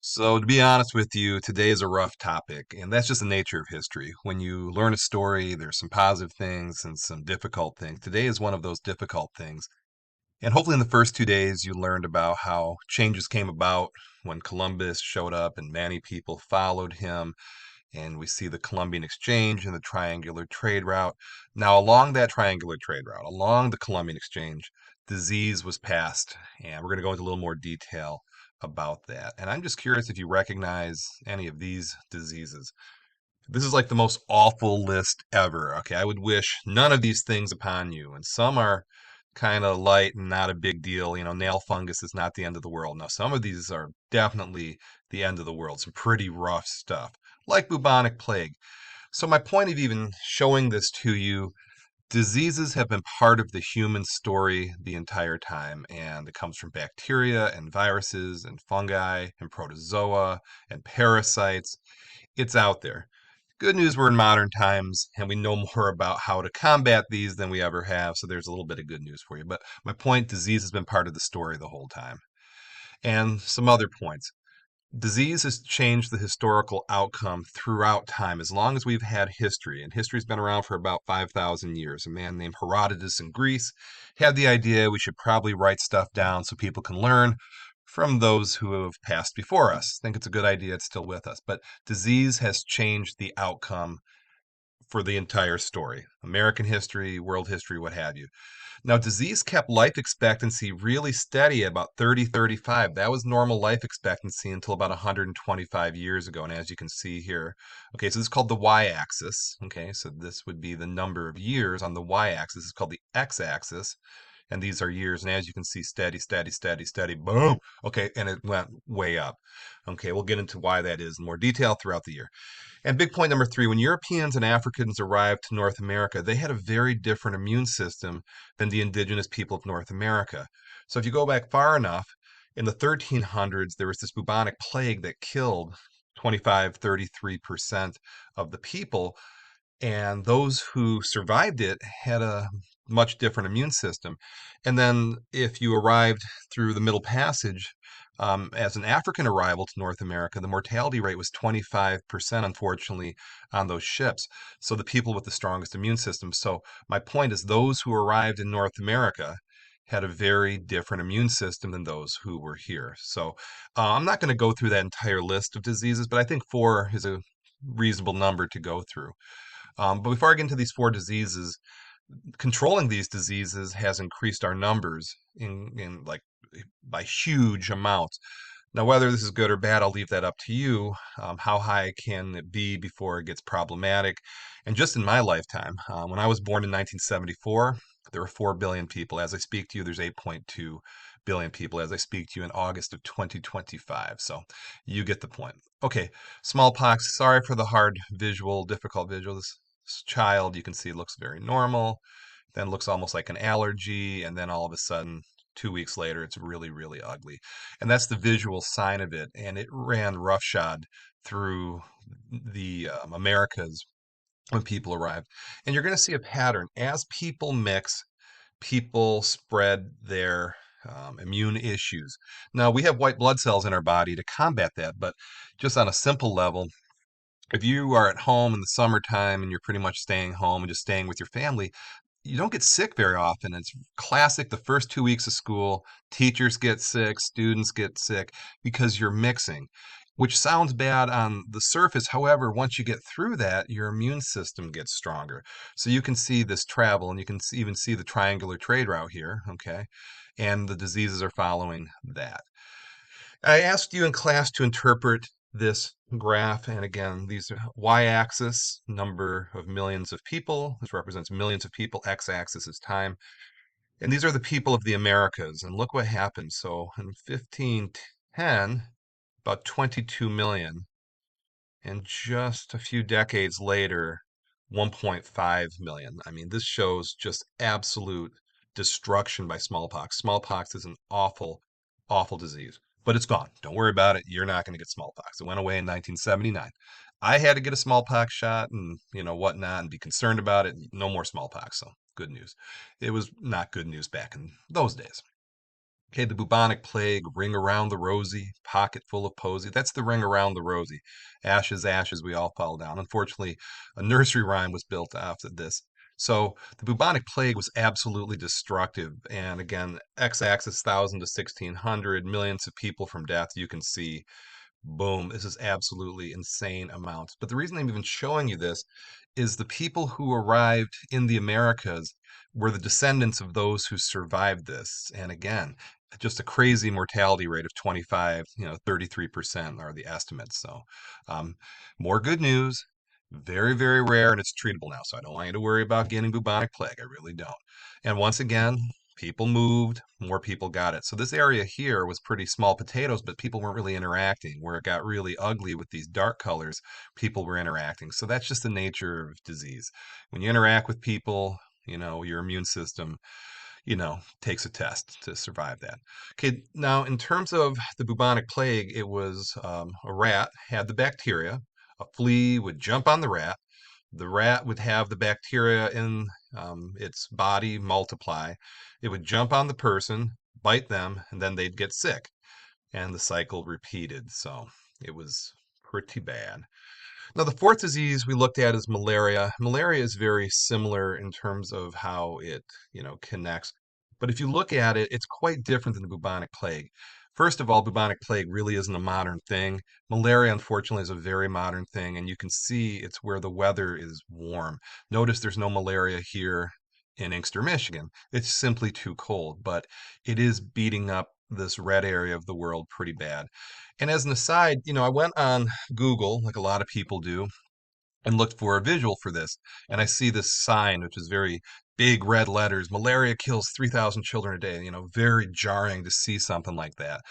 So, to be honest with you, today is a rough topic, and that's just the nature of history. When you learn a story, there's some positive things and some difficult things. Today is one of those difficult things. And hopefully, in the first 2 days, you learned about how changes came about when Columbus showed up and many people followed him. And we see the Columbian Exchange and the triangular trade route. Now, along that triangular trade route, along the Columbian Exchange, disease was passed. And we're going to go into a little more detail about that. And I'm just curious if you recognize any of these diseases. This is like the most awful list ever. Okay, I would wish none of these things upon you. And some are kind of light and not a big deal. Nail fungus is not the end of the world. Now, some of these are definitely the end of the world. Some pretty rough stuff, like bubonic plague. So, my point of even showing this to you, diseases have been part of the human story the entire time, and it comes from bacteria and viruses and fungi and protozoa and parasites. It's out there. Good news, we're in modern times and we know more about how to combat these than we ever have. So there's a little bit of good news for you. But my point, disease has been part of the story the whole time. And some other points. Disease has changed the historical outcome throughout time as long as we've had history. And history's been around for about 5,000 years. A man named Herodotus in Greece had the idea we should probably write stuff down so people can learn from those who have passed before us. I think it's a good idea. It's still with us. But disease has changed the outcome for the entire story, American history, world history, what have you. Now, disease kept life expectancy really steady at about 30, 35. That was normal life expectancy until about 125 years ago. And as you can see here, okay, so this is called the y-axis. Okay, so this would be the number of years on the y-axis. It's called the x-axis. And these are years. And as you can see, steady, steady, steady, steady, boom. Okay, and it went way up. Okay, we'll get into why that is in more detail throughout the year. And big point number three, when Europeans and Africans arrived to North America, they had a very different immune system than the indigenous people of North America. So if you go back far enough, in the 1300s, there was this bubonic plague that killed 25, 33% of the people. And those who survived it had a much different immune system. And then if you arrived through the Middle Passage, as an African arrival to North America, the mortality rate was 25%, unfortunately, on those ships. So the people with the strongest immune system. So my point is, those who arrived in North America had a very different immune system than those who were here. So I'm not going to go through that entire list of diseases, but I think four is a reasonable number to go through. But before I get into these four diseases, controlling these diseases has increased our numbers in like by huge amounts. Now, whether this is good or bad, I'll leave that up to you. How high can it be before it gets problematic? And just in my lifetime, when I was born in 1974, there were 4 billion people. As I speak to you, there's 8.2 billion people as I speak to you in August of 2025. So you get the point. Okay, smallpox. Sorry for the hard visual, difficult visual. This child, you can see, looks very normal, then looks almost like an allergy, and then all of a sudden, 2 weeks later, it's really, really ugly. And that's the visual sign of it. And it ran roughshod through the Americas when people arrived. And you're going to see a pattern. As people mix, people spread their immune issues. Now, we have white blood cells in our body to combat that, but just on a simple level, if you are at home in the summertime and you're pretty much staying home and just staying with your family, you don't get sick very often. It's classic the first 2 weeks of school, teachers get sick, students get sick because you're mixing, which sounds bad on the surface. However, once you get through that, your immune system gets stronger. So you can see this travel and you can even see the triangular trade route here, okay? And the diseases are following that. I asked you in class to interpret this graph, and again, these y-axis, number of millions of people. This represents millions of people. X-axis is time. And these are the people of the Americas. And look what happened. So in 1510, about 22 million. And just a few decades later, 1.5 million. I mean, this shows just absolute destruction by smallpox. Smallpox is an awful, awful disease, but it's gone. Don't worry about it. You're not going to get smallpox. It went away in 1979. I had to get a smallpox shot and whatnot and be concerned about it. No more smallpox. So good news. It was not good news back in those days. Okay, the bubonic plague, ring around the rosy, pocket full of posy. That's the ring around the rosy. Ashes, ashes, we all fall down. Unfortunately, a nursery rhyme was built after this. So the bubonic plague was absolutely destructive. And again, x-axis 1,000 to 1,600, millions of people from death. You can see, boom, this is absolutely insane amounts. But the reason I'm even showing you this is the people who arrived in the Americas were the descendants of those who survived this. And again, just a crazy mortality rate of 25, 33% are the estimates. So, um, more good news. Very, very rare, and it's treatable now. So I don't want you to worry about getting bubonic plague. I really don't. And once again, people moved, more people got it. So this area here was pretty small potatoes, but people weren't really interacting. Where it got really ugly with these dark colors, people were interacting. So that's just the nature of disease. When you interact with people, your immune system, takes a test to survive that. Okay, now in terms of the bubonic plague, it was a rat had the bacteria. A flea would jump on the rat. The rat would have the bacteria in its body multiply. It would jump on the person, bite them, and then they'd get sick. And the cycle repeated. So it was pretty bad. Now, the fourth disease we looked at is malaria. Malaria is very similar in terms of how it, connects. But if you look at it, it's quite different than the bubonic plague. First of all, bubonic plague really isn't a modern thing. Malaria, unfortunately, is a very modern thing, and you can see it's where the weather is warm. Notice there's no malaria here in Inkster, Michigan. It's simply too cold, but it is beating up this red area of the world pretty bad. And as an aside, I went on Google, like a lot of people do, and looked for a visual for this. And I see this sign, which is very big red letters: malaria kills 3,000 children a day. Very jarring to see something like that.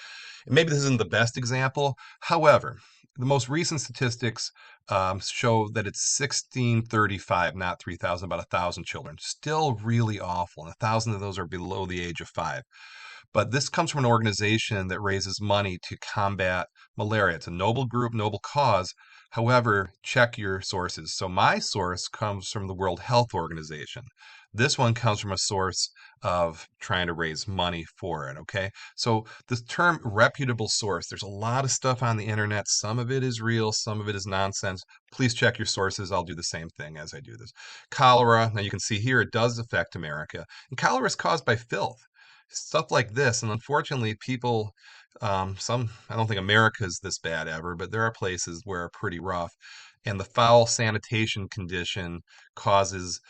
And maybe this isn't the best example. However, the most recent statistics show that it's 1635, not 3,000, about 1,000 children. Still really awful. And 1,000 of those are below the age of 5. But this comes from an organization that raises money to combat malaria. It's a noble group, noble cause. However, check your sources. So my source comes from the World Health Organization. This one comes from a source of trying to raise money for it. Okay. So this term reputable source, there's a lot of stuff on the internet. Some of it is real, some of it is nonsense. Please check your sources. I'll do the same thing as I do this. Cholera. Now you can see here it does affect America. And cholera is caused by filth, stuff like this. And unfortunately, people, I don't think America's this bad ever, but there are places where are pretty rough. And the foul sanitation condition causes,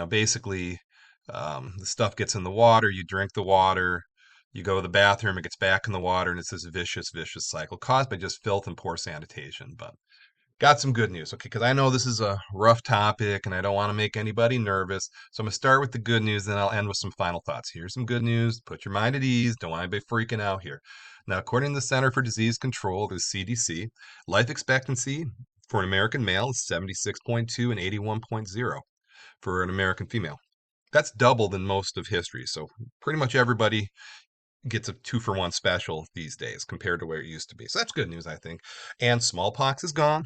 basically, the stuff gets in the water, you drink the water, you go to the bathroom, it gets back in the water, and it's this vicious, vicious cycle caused by just filth and poor sanitation. But got some good news, okay? Because I know this is a rough topic and I don't want to make anybody nervous. So I'm going to start with the good news, then I'll end with some final thoughts. Here's some good news. Put your mind at ease. Don't want anybody freaking out here. Now, according to the Center for Disease Control, the CDC, life expectancy for an American male is 76.2 and 81.0 for an American female. That's double than most of history. So pretty much everybody gets a 2-for-1 special these days compared to where it used to be. So that's good news, I think. And smallpox is gone.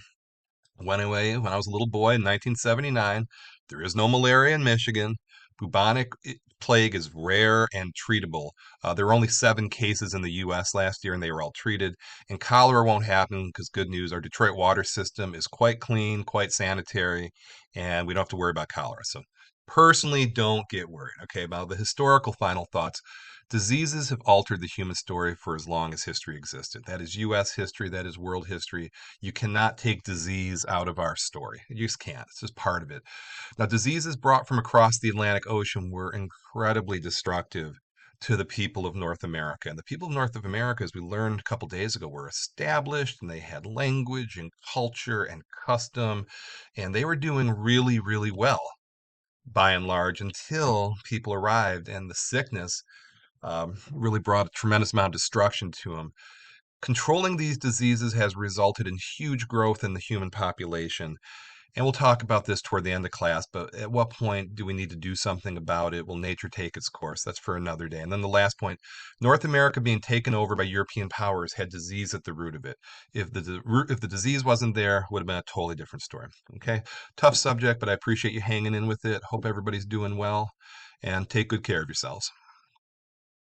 Went away when I was a little boy in 1979. There is no malaria in Michigan. Bubonic plague is rare and treatable. There were only 7 cases in the U.S. last year, and they were all treated. And cholera won't happen because, good news, our Detroit water system is quite clean, quite sanitary, and we don't have to worry about cholera. So personally, don't get worried. Okay, about the historical final thoughts. Diseases have altered the human story for as long as history existed. That is U.S. history, that is world history. You cannot take disease out of our story. You just can't. It's just part of it. Now, diseases brought from across the Atlantic Ocean were incredibly destructive to the people of North America. And the people of North America, as we learned a couple days ago, were established and they had language and culture and custom, and they were doing really, really well by and large until people arrived and the sickness really brought a tremendous amount of destruction to them. Controlling these diseases has resulted in huge growth in the human population. And we'll talk about this toward the end of class, but at what point do we need to do something about it? Will nature take its course? That's for another day. And then the last point, North America being taken over by European powers had disease at the root of it. If the disease wasn't there, it would have been a totally different story. Okay? Tough subject, but I appreciate you hanging in with it. Hope everybody's doing well, and take good care of yourselves.